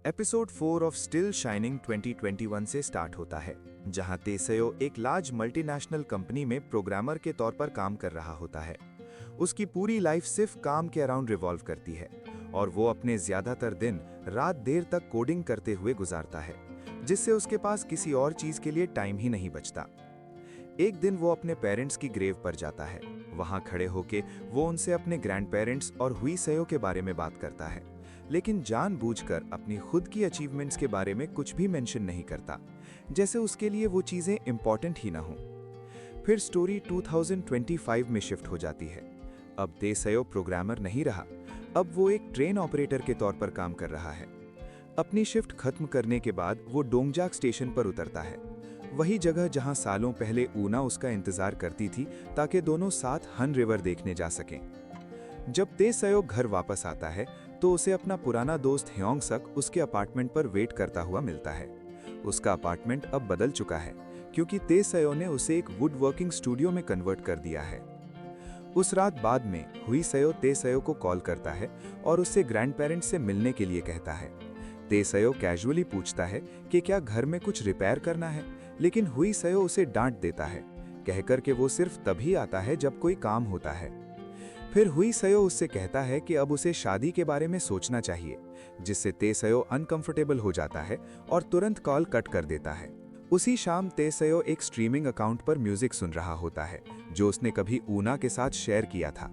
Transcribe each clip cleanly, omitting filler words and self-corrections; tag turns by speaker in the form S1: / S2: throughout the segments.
S1: Episode 4 of still shining 2021 से start होता है, जहां तेसयो एक लार्ज मल्टीनेशनल कंपनी में प्रोग्रामर के तौर पर काम कर रहा होता है। उसकी पूरी लाइफ सिर्फ काम के अराउंड रिवॉल्व करती है और वो अपने ज्यादातर दिन रात देर तक कोडिंग करते हुए गुजारता है, जिससे उसके पास किसी और चीज के लिए टाइम ही नहीं बचता। एक दिन वो अपने पेरेंट्स की ग्रेव पर जाता है। वहां खड़े होके वो उनसे अपने ग्रैंड पेरेंट्स और हुईसेयो के बारे में बात करता है, लेकिन जानबूझकर अपनी खुद की अचीवमेंट्स के बारे में कुछ भी मेंशन नहीं करता, जैसे उसके लिए वो चीजें इंपॉर्टेंट ही ना हो। फिर स्टोरी 2025 में शिफ्ट हो जाती है। अब तेसयो प्रोग्रामर नहीं रहा, अब वो एक ट्रेन ऑपरेटर के तौर पर काम कर रहा है। अपनी शिफ्ट खत्म करने के बाद वो डोंगजाक स्टेशन पर उतरता है, वही जगह जहां सालों पहले ऊना उसका इंतजार करती थी ताकि दोनों साथ हन रिवर देखने जा सकें। जब तेसयो घर वापस आता है तो उसे अपना पुराना दोस्त ह्योंग सक उसके अपार्टमेंट पर वेट करता हुआ मिलता है। उसका अपार्टमेंट अब बदल चुका है, क्योंकि तेसयो ने उसे एक वुड वर्किंग स्टूडियो में कन्वर्ट कर दिया है। उस रात बाद में हुईसेयो तेसयो को कॉल करता है और उससे ग्रैंड पेरेंट्स से मिलने के लिए कहता है। तेसयो कैजुअली पूछता है कि क्या घर में कुछ रिपेयर करना है, लेकिन हुईसेयो उसे डांट देता है, कहकर कि वो सिर्फ तभी आता है जब कोई काम होता है। फिर हुईसेयो उससे कहता है कि अब उसे शादी के बारे में सोचना चाहिए, जिससे तेसयो अनकंफर्टेबल हो जाता है और तुरंत कॉल कट कर देता है। उसी शाम तेसयो एक स्ट्रीमिंग अकाउंट पर म्यूजिक सुन रहा होता है, जो उसने कभी ऊना के साथ शेयर किया था।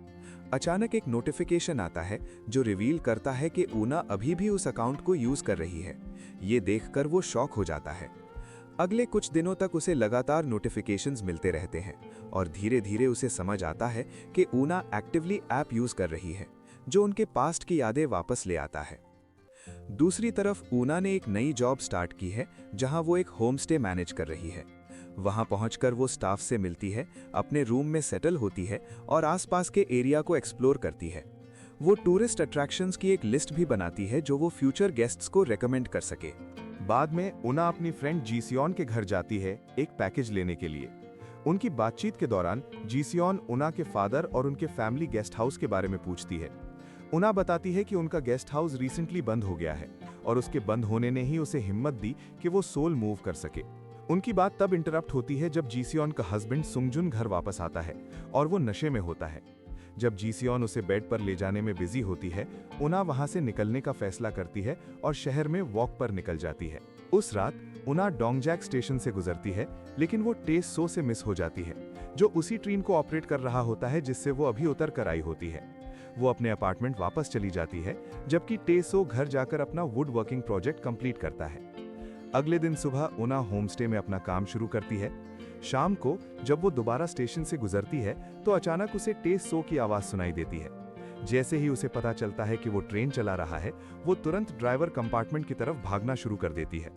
S1: अचानक एक नोटिफिकेशन आता है जो रिवील करता है कि ऊना अभी भी उस अकाउंट को यूज कर रही है। ये देखकर वो शॉक हो जाता है। अगले कुछ दिनों तक उसे लगातार नोटिफिकेशंस मिलते रहते हैं और धीरे धीरे उसे समझ आता है कि ऊना एक्टिवली ऐप यूज कर रही है, जो उनके पास्ट की यादें वापस ले आता है। दूसरी तरफ ऊना ने एक नई जॉब स्टार्ट की है, जहां वो एक होम स्टे मैनेज कर रही है। वहां पहुंचकर वो स्टाफ से मिलती है, अपने रूम में सेटल होती है और आसपास के एरिया को एक्सप्लोर करती है। वो टूरिस्ट अट्रैक्शंस की एक लिस्ट भी बनाती है जो वो फ्यूचर गेस्ट्स को रेकमेंड कर सके।
S2: बाद में ऊना अपनी फ्रेंड जीसियोन के घर जाती है एक पैकेज लेने के लिए। उनकी बातचीत के दौरान जीसियोन ऊना के फादर और उनके फैमिली गेस्ट हाउस के बारे में पूछती है। ऊना बताती है कि उनका गेस्ट हाउस रिसेंटली बंद हो गया है और उसके बंद होने ने ही उसे हिम्मत दी कि वो सोल मूव कर सके। उनकी बात तब इंटरप्ट होती है जब जीसियोन का हस्बैंड सुंगजुन घर वापस आता है और वो नशे में होता है। जब जीसियोन उसे बेड पर ले जाने में बिजी होती है, ऊना वहां से निकलने का फैसला करती है और शहर में वॉक पर निकल जाती है। उस रात ऊना डोंगजाक स्टेशन से गुजरती है, लेकिन वो तेसयो से मिस हो जाती है, जो उसी ट्रेन को ऑपरेट कर रहा होता है जिससे वो अभी उतर कर आई होती है। वो अपने अपार्टमेंट वापस चली जाती है, जबकि तेसयो घर जाकर अपना वुड वर्किंग प्रोजेक्ट कंप्लीट करता है। अगले दिन सुबह ऊना होमस्टे में अपना काम शुरू करती है। शाम को जब वो दोबारा स्टेशन से गुजरती है तो अचानक उसे तेसयो की आवाज सुनाई देती है। जैसे ही उसे पता चलता है कि वो ट्रेन चला रहा है, वो तुरंत ड्राइवर कंपार्टमेंट की तरफ भागना शुरू कर देती है।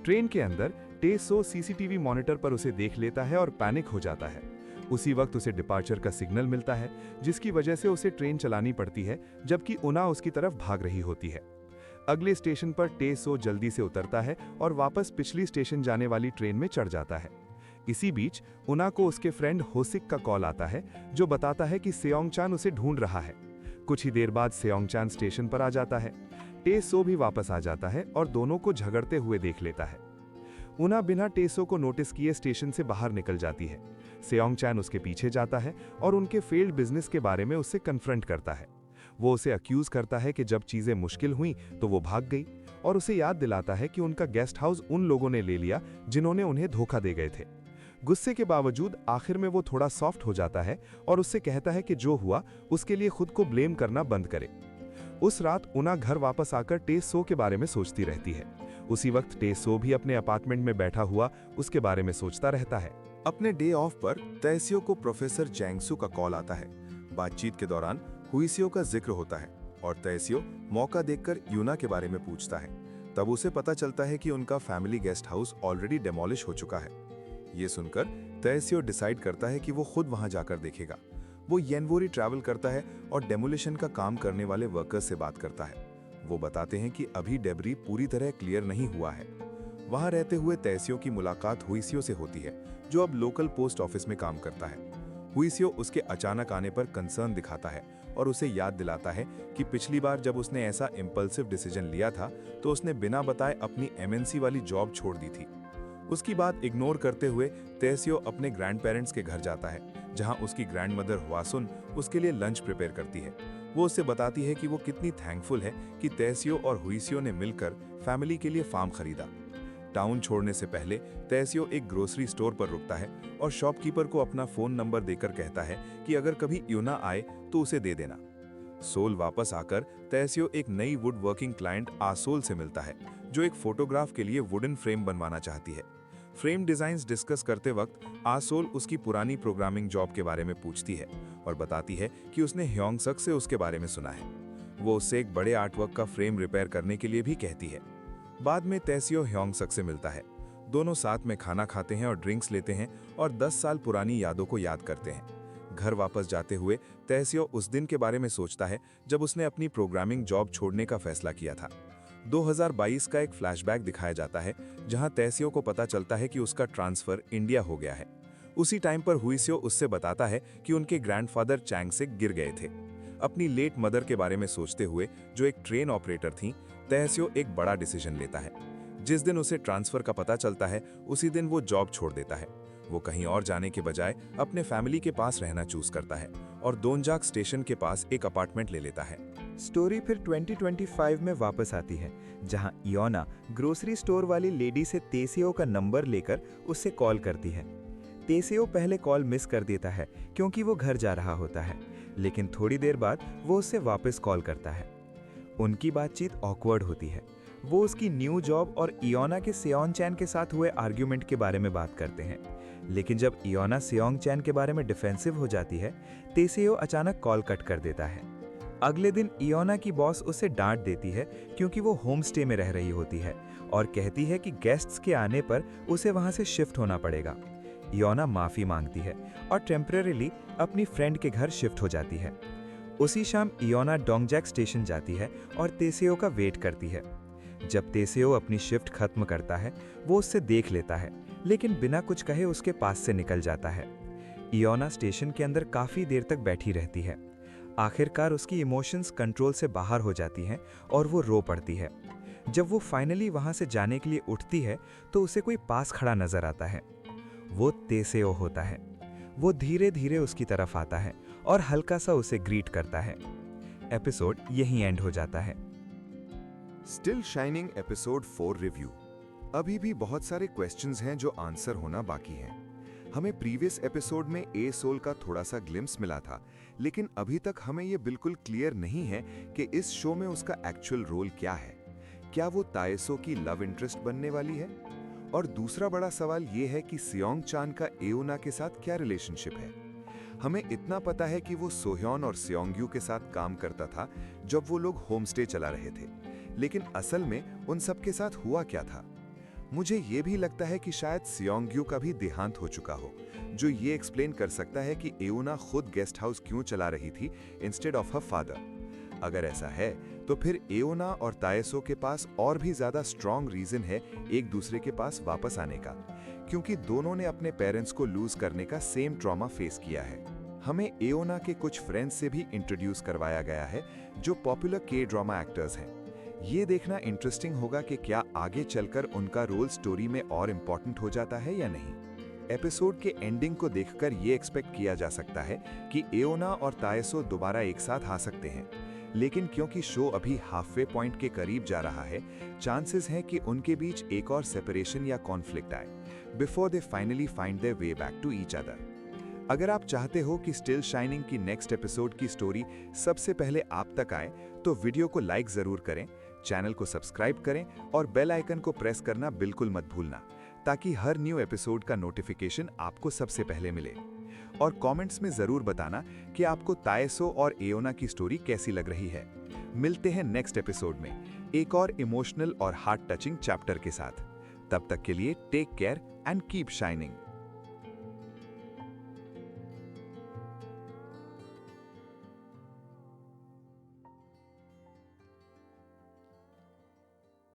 S2: ट्रेन के अंदर तेसयो सीसीटीवी मॉनिटर पर उसे देख लेता है और पैनिक हो जाता है। उसी वक्त उसे डिपार्चर का सिग्नल मिलता है, जिसकी वजह से उसे ट्रेन चलानी पड़ती है, जबकि ऊना उसकी तरफ भाग रही होती है। अगले स्टेशन पर तेसयो जल्दी से उतरता है और वापस पिछली स्टेशन जाने वाली ट्रेन में चढ़ जाता है। इसी बीच ऊना को उसके फ्रेंड होसिक का कॉल आता है, जो बताता है कि सेयोंगचान उसे ढूंढ रहा है। कुछ ही देर बाद सेयोंगचान स्टेशन पर आ जाता है। तेसयो भी वापस आ जाता है और दोनों को झगड़ते हुए देख लेता है। ऊना बिना तेसयो को नोटिस किए स्टेशन से बाहर निकल जाती है। सेयोंगचान उसके पीछे जाता है और उनके फेल्ड बिजनेस के बारे में उससे कन्फ्रंट करता है। वो उसे अक्यूज करता है कि जब चीजें मुश्किल हुई तो वो भाग गई, और उसे याद दिलाता है कि उनका गेस्ट हाउस उन लोगों ने ले लिया जिन्होंने उन्हें धोखा दे गए थे। गुस्से के बावजूद आखिर में वो थोड़ा सॉफ्ट हो जाता है और उससे कहता है कि जो हुआ उसके लिए खुद को ब्लेम करना बंद करे। उस रात ऊना घर वापस आकर तेसयो के बारे में सोचती रहती है। उसी वक्त तेसयो भी अपने अपार्टमेंट में बैठा हुआ उसके बारे में सोचता रहता है।
S1: अपने डे ऑफ पर तेसयो को प्रोफेसर जैंगसू का कॉल आता है। बातचीत के दौरान हुईसेयो का जिक्र होता है और तेसयो मौका देखकर यूना के बारे में पूछता है। तब उसे पता चलता है कि उनका family guest house already demolish हो चुका है। ये सुनकर तेसयो डिसाइड करता है कि वो खुद वहां जाकर देखेगा। वो येनवोरी ट्रैवल करता है और डेमोलिशन का काम करने वाले वर्कर्स से बात करता है। वो बताते हैं कि अभी डेब्री पूरी तरह क्लियर नहीं हुआ है। वहां रहते हुए तेसयो की मुलाकात हुईसेयो से होती है, जो अब लोकल पोस्ट ऑफिस में काम करता है। हुईसेयो उसके अचानक आने पर कंसर्न दिखाता है और उसे याद दिलाता है कि पिछली बार जब उसने ऐसा इम्पल्सिव डिसीजन लिया था तो उसने बिना बताए अपनी एमएनसी वाली जॉब छोड़ दी थी। उसकी बात इग्नोर करते हुए तेसियो अपने ग्रैंड पेरेंट्स के घर जाता है, जहां उसकी ग्रैंडमदर हुआसुन उसके लिए लंच प्रिपेयर करती है। वो उससे बताती है कि वो कितनी थैंकफुल है कि तेसियो और हुइसियो ने मिलकर फैमिली के लिए फार्म खरीदा। टाउन छोड़ने से पहले तेसियो एक ग्रोसरी स्टोर पर रुकता है और शॉपकीपर को अपना फोन नंबर देकर कहता है कि अगर कभी यूना आए तो उसे दे देना। सोल वापस आकर तेसियो एक नई वुड वर्किंग क्लाइंट आसोल से मिलता है, जो एक फोटोग्राफ के लिए वुडन फ्रेम बनवाना चाहती है। फ्रेम डिजाइन्स डिस्कस करते वक्त आसोल उसकी पुरानी प्रोग्रामिंग जॉब के बारे में पूछती है और बताती है कि उसने ह्योंगसक से उसके बारे में सुना है। वो उससे एक बड़े आर्टवर्क का फ्रेम रिपेयर करने के लिए भी कहती है। बाद में तेसियो ह्योंगसक से मिलता है। दोनों साथ में खाना खाते हैं और ड्रिंक्स लेते हैं और 10 साल पुरानी यादों को याद करते हैं। घर वापस जाते हुए तेसियो उस दिन के बारे में सोचता है जब उसने अपनी प्रोग्रामिंग जॉब छोड़ने का फैसला किया था। 2022 का एक फ्लैशबैक दिखाया जाता है, जहां तेसियो को पता चलता है कि उसका ट्रांसफर इंडिया हो गया है। उसी टाइम पर हुइसियो उससे बताता है कि उनके ग्रैंडफादर चैंगसेक गिर गए थे। अपनी लेट मदर के बारे में सोचते हुए, जो एक ट्रेन ऑपरेटर थी, तेसियो एक बड़ा डिसीजन लेता है। जिस दिन उसे ट्रांसफर का पता चलता है, उसी दिन वो जॉब छोड़ देता है। वो कहीं और जाने के बजाय अपने फैमिली के पास रहना चूज करता है और दोनजाक स्टेशन के पास एक अपार्टमेंट ले लेता है।
S3: स्टोरी फिर 2025 में वापस आती है, जहां इयोना ग्रोसरी स्टोर वाली लेडी से तेसियो का नंबर लेकर उससे कॉल करती है। तेसियो पहले कॉल मिस कर देता है क्योंकि वो घर जा रहा होता है, लेकिन थोड़ी देर बाद वो उससे वापस कॉल करता है। उनकी बातचीत ऑकवर्ड होती है। वो उसकी न्यू जॉब और इयोना के सेओन चैन के साथ हुए आर्ग्यूमेंट के बारे में बात करते हैं, लेकिन जब इयोना सेओंग चैन के बारे में डिफेंसिव हो जाती है, तेसियो अचानक कॉल कट कर देता है। अगले दिन इयोना की बॉस उसे डांट देती है क्योंकि वो होम स्टे में रह रही होती है और कहती है कि गेस्ट्स के आने पर उसे वहां से शिफ्ट होना पड़ेगा। इयोना माफी मांगती है और टेम्परेरीली अपनी फ्रेंड के घर शिफ्ट हो जाती है। उसी शाम इयोना डोंगजैक स्टेशन जाती है और तेसियो का वेट करती है। जब तेसियो अपनी शिफ्ट खत्म करता है, वो उससे देख लेता है, लेकिन बिना कुछ कहे उसके पास से निकल जाता है। इयोना स्टेशन के अंदर काफी देर तक बैठी रहती है। आखिरकार उसकी इमोशंस कंट्रोल से बाहर हो जाती हैं और वो रो पड़ती है। जब वो फाइनली वहां से जाने के लिए उठती है तो उसे कोई पास खड़ा नजर आता है। वो तेसियो होता है। वो धीरे धीरे उसकी तरफ आता है और हल्का सा उसे ग्रीट करता है। एपिसोड यहीं एंड हो जाता है।
S2: Still shining episode 4 review. अभी भी बहुत सारे क्वेश्चंस हैं जो आंसर होना बाकी हैं। हमें प्रीवियस एपिसोड में ए सोल का थोड़ा सा ग्लिम्स मिला था, लेकिन अभी तक हमें ये बिल्कुल क्लियर नहीं है कि इस शो में उसका एक्चुअल रोल क्या है। क्या वो ताएसो की लव इंटरेस्ट बनने वाली है? और दूसरा बड़ा सवाल ये है कि सियोंग चान का एओना के साथ क्या रिलेशनशिप है। हमें इतना पता है कि वो सोह्योन और सियोंग्यू के साथ काम करता था जब वो लोग होम स्टे चला रहे थे, लेकिन असल में उन सब के साथ हुआ क्या था? मुझे ये भी लगता है कि शायद सियोंग्यू का भी देहांत हो चुका हो, जो ये एक्सप्लेन कर सकता है कि एओना खुद गेस्ट हाउस क्यों चला रही थी इंस्टेड ऑफ हर फादर। अगर ऐसा है तो फिर एओना और ताएसो के पास और भी ज्यादा स्ट्रॉन्ग रीजन है एक दूसरे के पास वापस आने का, क्योंकि दोनों ने अपने पेरेंट्स को लूज करने का सेम ट्रॉमा फेस किया है। हमें एओना के कुछ फ्रेंड्स से भी इंट्रोड्यूस करवाया गया है जो पॉपुलर के ड्रामा एक्टर्स हैं। ये देखना इंटरेस्टिंग होगा कि क्या आगे चलकर उनका रोल स्टोरी में और इम्पोर्टेंट हो जाता है या नहीं। एपिसोड के एंडिंग को देखकर ये एक्सपेक्ट किया जा सकता है कि एओना और ताएसो दोबारा एक साथ आ सकते हैं, लेकिन क्योंकि शो अभी हाफवे पॉइंट के करीब जा रहा है, चांसेस हैं कि उनके बीच एक और सेपरेशन या कॉन्फ्लिक्ट आए before they finally find their way back to each other. अगर आप चाहते हो कि स्टिल शाइनिंग की नेक्स्ट एपिसोड की स्टोरी सबसे पहले आप तक आए, तो वीडियो को लाइक जरूर करें, चैनल को सब्सक्राइब करें और बेल आइकन को प्रेस करना बिल्कुल मत भूलना, ताकि हर न्यू एपिसोड का नोटिफिकेशन आपको सबसे पहले मिले। और कमेंट्स में जरूर बताना कि आपको ताएसो और एओना की स्टोरी कैसी लग रही है। मिलते हैं नेक्स्ट एपिसोड में एक और इमोशनल और हार्ट टचिंग चैप्टर के साथ। तब तक के लिए take care and keep shining.